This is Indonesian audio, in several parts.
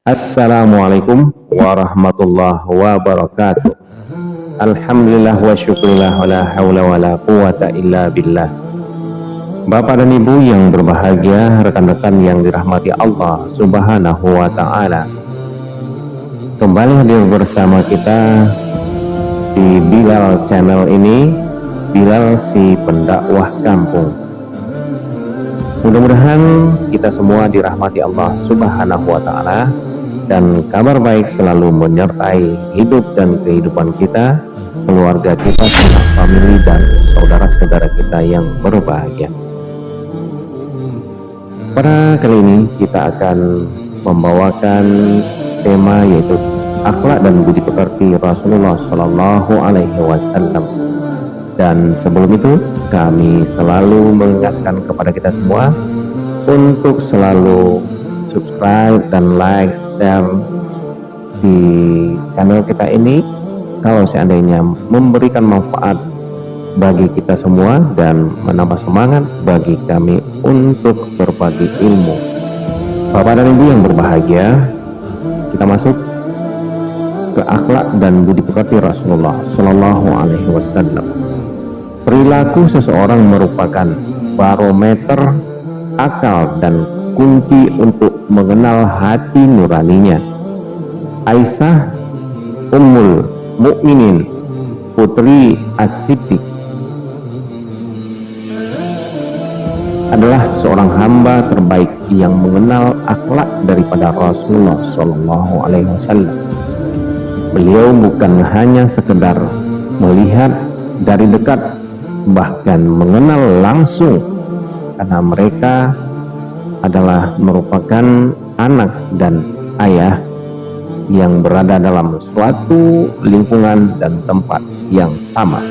Assalamualaikum warahmatullahi wabarakatuh. Alhamdulillah wa syukurillah wa la hawla wa la quwata illa billah. Bapak dan Ibu yang berbahagia, rekan-rekan yang dirahmati Allah Subhanahu wa ta'ala, kembali hadir bersama kita di Bilal channel ini, Bilal si pendakwah kampung. Mudah-mudahan kita semua dirahmati Allah Subhanahu wa ta'ala dan kabar baik selalu menyertai hidup dan kehidupan kita, keluarga kita, famili dan saudara-saudara kita yang berbahagia. Pada kali ini kita akan membawakan tema yaitu akhlak dan budi pekerti Rasulullah Shallallahu Alaihi Wasallam. Dan sebelum itu kami selalu mengingatkan kepada kita semua untuk selalu subscribe dan like, share di channel kita ini kalau seandainya memberikan manfaat bagi kita semua dan menambah semangat bagi kami untuk berbagi ilmu. Bapak dan Ibu yang berbahagia, kita masuk ke akhlak dan budi pekerti Rasulullah Shallallahu Alaihi Wasallam. Perilaku seseorang merupakan barometer akal dan kunci untuk mengenal hati nuraninya. Aisyah Ummul Mukminin Putri As-Siddiq adalah seorang hamba terbaik yang mengenal akhlak daripada Rasulullah Shallallahu Alaihi Wasallam. Beliau bukan hanya sekedar melihat dari dekat, bahkan mengenal langsung, karena mereka adalah merupakan anak dan ayah yang berada dalam suatu lingkungan dan tempat yang sama.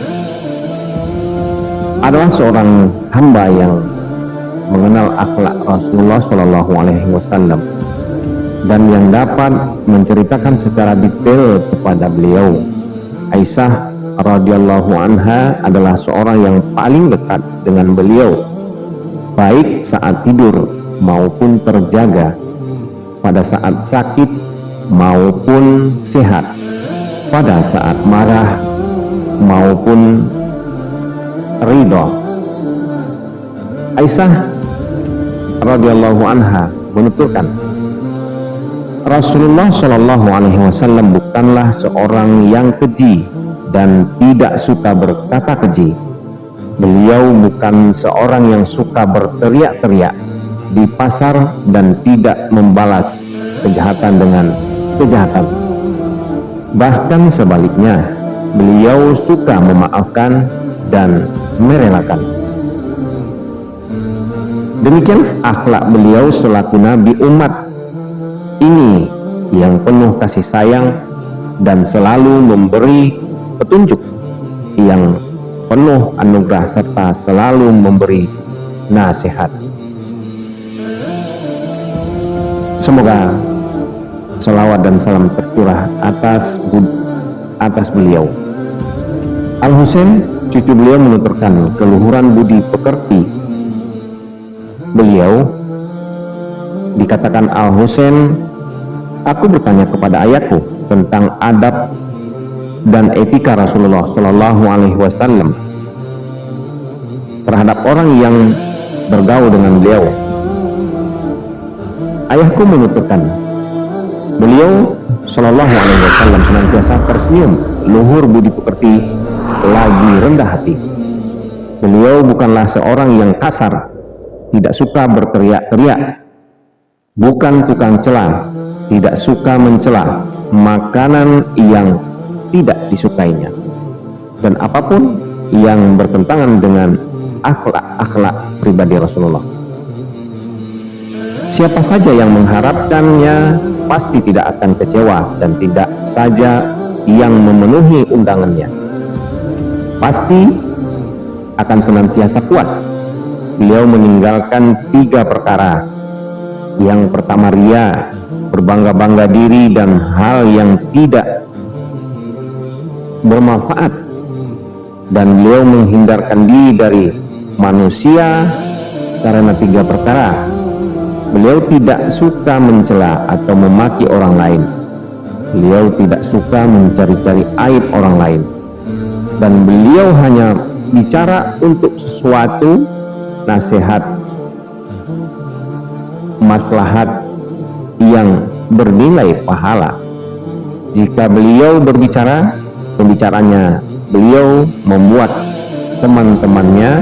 Adalah seorang hamba yang mengenal akhlak Rasulullah Shallallahu Alaihi Wasallam dan yang dapat menceritakan secara detail kepada beliau. Aisyah radhiyallahu anha adalah seorang yang paling dekat dengan beliau, baik saat tidur maupun terjaga, pada saat sakit maupun sehat, pada saat marah maupun ridho. Aisyah radhiyallahu anha menuturkan, Rasulullah Shallallahu Alaihi Wasallam bukanlah seorang yang keji dan tidak suka berkata keji. Beliau bukan seorang yang suka berteriak-teriak di pasar dan tidak membalas kejahatan dengan kejahatan. Bahkan sebaliknya, beliau suka memaafkan dan merelakan. Demikian akhlak beliau selaku nabi umat ini yang penuh kasih sayang dan selalu memberi petunjuk, yang penuh anugerah serta selalu memberi nasihat. Semoga selawat dan salam tercurah atas beliau. Al-Husain, cucu beliau, menuturkan keluhuran budi pekerti beliau. Dikatakan Al-Husain, aku bertanya kepada ayahku tentang adab dan etika Rasulullah Shallallahu Alaihi Wasallam terhadap orang yang bergaul dengan beliau. Ayahku menuturkan, beliau Shallallahu Alaihi Wasallam senantiasa tersenyum, luhur budi pekerti, lagi rendah hati. Beliau bukanlah seorang yang kasar, tidak suka berteriak-teriak, bukan tukang cela, tidak suka mencela makanan yang tidak disukainya, dan apapun yang bertentangan dengan akhlak pribadi Rasulullah. Siapa saja yang mengharapkannya pasti tidak akan kecewa, dan tidak saja yang memenuhi undangannya pasti akan senantiasa puas. Beliau meninggalkan 3 perkara. Yang pertama, ria, berbangga-bangga diri, dan hal yang tidak bermanfaat. Dan beliau menghindarkan diri dari manusia karena 3 perkara. Beliau tidak suka mencela atau memaki orang lain. Beliau tidak suka mencari-cari aib orang lain. Dan beliau hanya bicara untuk sesuatu nasihat, maslahat yang bernilai pahala. Jika beliau berbicara, pembicaranya beliau membuat teman-temannya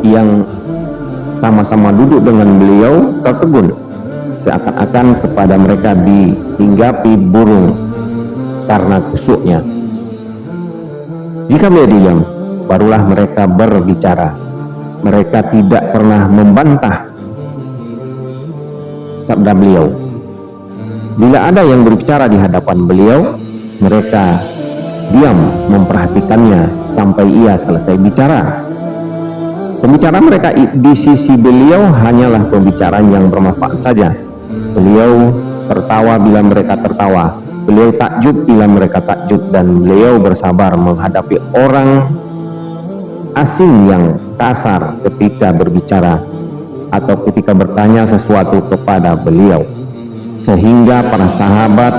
yang sama-sama duduk dengan beliau tertegun, seakan-akan kepada mereka dihinggapi burung karena kusuknya. Jika beliau diam, barulah mereka berbicara. Mereka tidak pernah membantah sabda beliau. Bila ada yang berbicara di hadapan beliau, mereka diam memperhatikannya sampai ia selesai bicara. Pembicaraan mereka di sisi beliau hanyalah pembicaraan yang bermanfaat saja. Beliau tertawa bila mereka tertawa, beliau takjub bila mereka takjub, dan beliau bersabar menghadapi orang asing yang kasar ketika berbicara atau ketika bertanya sesuatu kepada beliau, sehingga para sahabat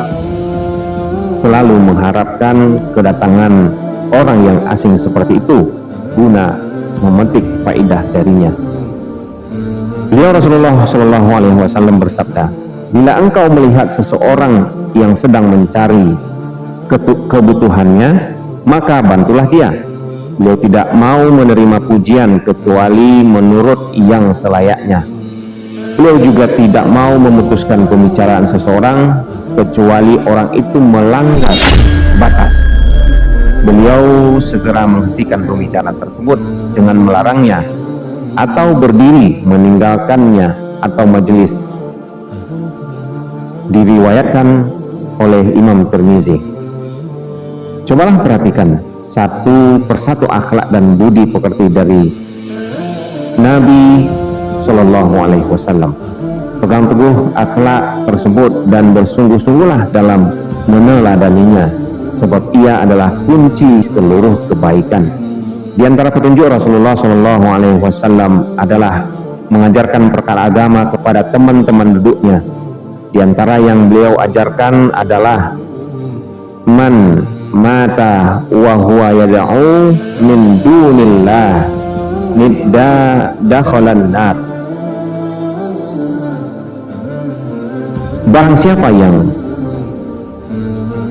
selalu mengharapkan kedatangan orang yang asing seperti itu guna memetik faedah darinya. Beliau Rasulullah SAW bersabda, bila engkau melihat seseorang yang sedang mencari kebutuhannya, maka bantulah dia. Beliau tidak mau menerima pujian kecuali menurut yang selayaknya. Beliau juga tidak mau memutuskan pembicaraan seseorang kecuali orang itu melanggar batas. Beliau segera menghentikan pembicaraan tersebut dengan melarangnya atau berdiri meninggalkannya atau majelis. Diriwayatkan oleh Imam Tirmizi. Cobalah perhatikan satu persatu akhlak dan budi pekerti dari Nabi Shallallahu Alaihi Wasallam. Pegang teguh akhlak tersebut dan bersungguh-sungguhlah dalam meneladaninya, sebab ia adalah kunci seluruh kebaikan. Di antara petunjuk Rasulullah Shallallahu Alaihi Wasallam adalah mengajarkan perkara agama kepada teman-teman duduknya. Di antara yang beliau ajarkan adalah man mata wa huwa yad'u min dunillah nidda dakhalan nar. Barang siapa yang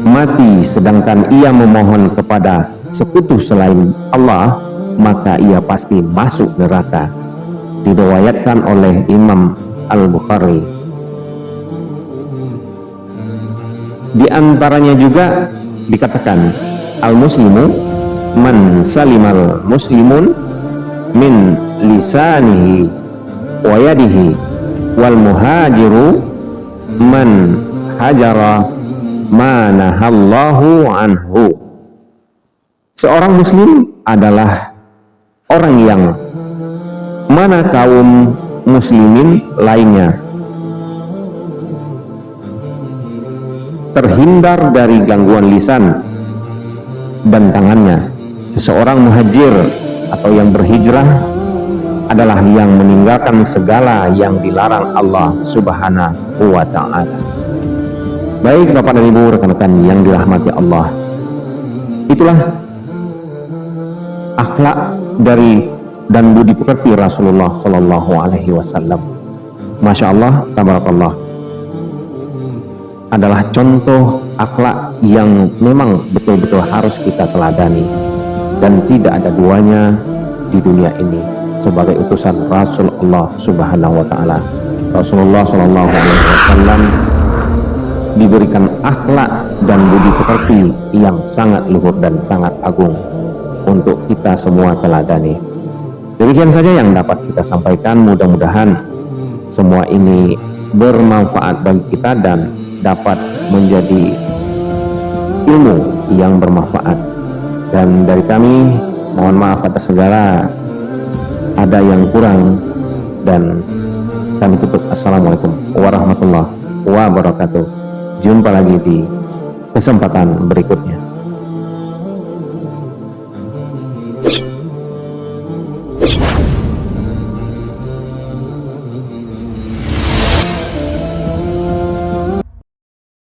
mati sedangkan ia memohon kepada sekutu selain Allah, maka ia pasti masuk neraka. Diriwayatkan oleh Imam Al-Bukhari. Di antaranya juga dikatakan, al-muslimu man salimal muslimun min lisanihi wa yadihi, wal muhajiru man hajara ma nahallahu anhu. Seorang muslim adalah orang yang mana kaum muslimin lainnya terhindar dari gangguan lisan dan tangannya. Seseorang muhajir atau yang berhijrah adalah yang meninggalkan segala yang dilarang Allah Subhanahu wa ta'ala. Baik Bapak dan Ibu, rekan-rekan yang dirahmati Allah, itulah akhlak dari dan budi pekerti Rasulullah Shallallahu Alaihi Wasallam. Masya Allah, tabarakallah, adalah contoh akhlak yang memang betul-betul harus kita teladani, dan tidak ada duanya di dunia ini sebagai utusan Rasulullah Subhanahu wa ta'ala. Rasulullah Shallallahu Alaihi Wasallam diberikan akhlak dan budi pekerti yang sangat luhur dan sangat agung untuk kita semua teladani. Demikian saja yang dapat kita sampaikan. Mudah-mudahan semua ini bermanfaat bagi kita dan dapat menjadi ilmu yang bermanfaat. Dan dari kami mohon maaf atas segala ada yang kurang, dan kami tutup. Assalamualaikum warahmatullahi wabarakatuh. Jumpa lagi di kesempatan berikutnya.